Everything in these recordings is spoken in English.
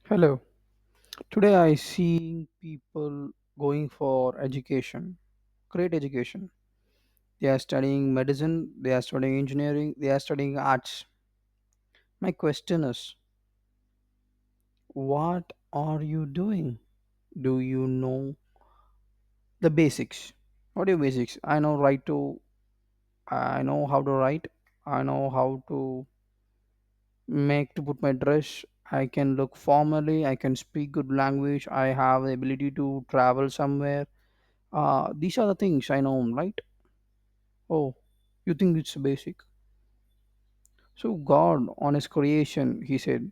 Hello. Today I see people going for education, great education. They are studying medicine, they are studying engineering, they are studying arts. My question is, what are you doing? Do you know the basics? What are your basics? I know how to write, I know how to make to put my dress. I can look formally, I can speak good language, I have the ability to travel somewhere. These are the things I know, right? Oh, you think it's basic? So, God, on His creation, He said,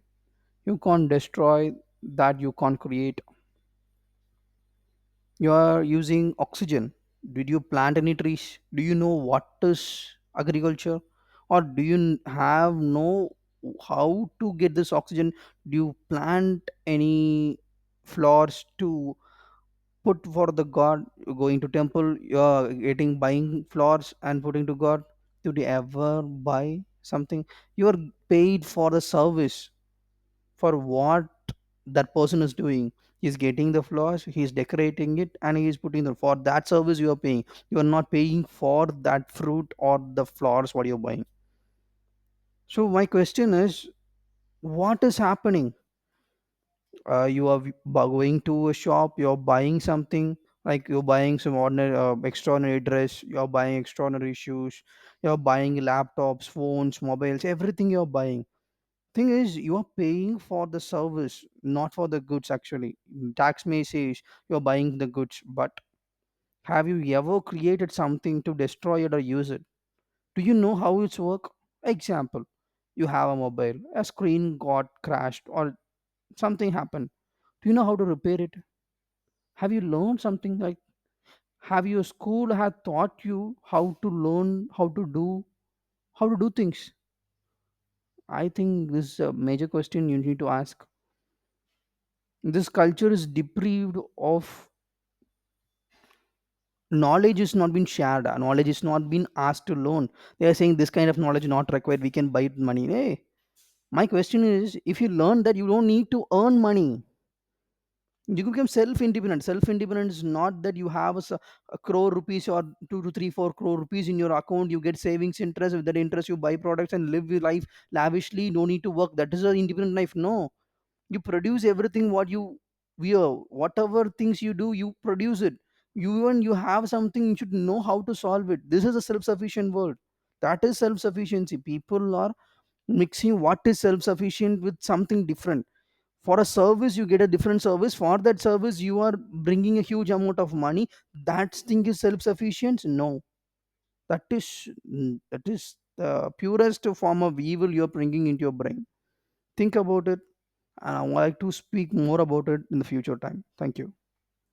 you can't destroy that you can't create. You are using oxygen. Did you plant any trees? Do you know what is agriculture? Or do you have know how to get this oxygen? Do you plant any flowers to put for the god? You going to temple, you're getting buying flowers and putting to god. Did you ever buy something? You are paid for the service, for what that person is doing. He's getting the flowers, he's decorating it, and he's putting the for that service you are paying. You are not paying for that fruit or the flowers what you're buying. So my question is, what is happening? You are going to a shop, you're buying something, like you're buying some ordinary extraordinary dress, you're buying extraordinary shoes, you're buying laptops, phones, mobiles, everything you're buying. Thing is, you are paying for the service, not for the goods. Actually, tax may say you're buying the goods, but have you ever created something to destroy it or use it? Do you know how it's work? Example, you have a mobile, a screen got crashed or something happened. Do you know how to repair it? Have you learned something, like, have your school had taught you how to learn how to do things? I think this is a major question you need to ask. This culture is deprived of knowledge, is not been shared, knowledge is not been asked to learn. They are saying this kind of knowledge not required, we can buy it money. Hey, my question is, if you learn that you don't need to earn money, you become self-independent. Self-independent is not that you have a crore rupees or 2 to 3 4 crore rupees in your account, you get savings interest, with that interest you buy products and live your life lavishly, no need to work. That is an independent life? No. You produce everything what you wear, whatever things you do, you produce it. You, even you have something, you should know how to solve it. This is a self-sufficient world. That is self-sufficiency. People are mixing what is self-sufficient with something different. For a service you get a different service, for that service you are bringing a huge amount of money. That thing is self-sufficient? No. That is the purest form of evil you're bringing into your brain. Think about it, and I would like to speak more about it in the future time. Thank you.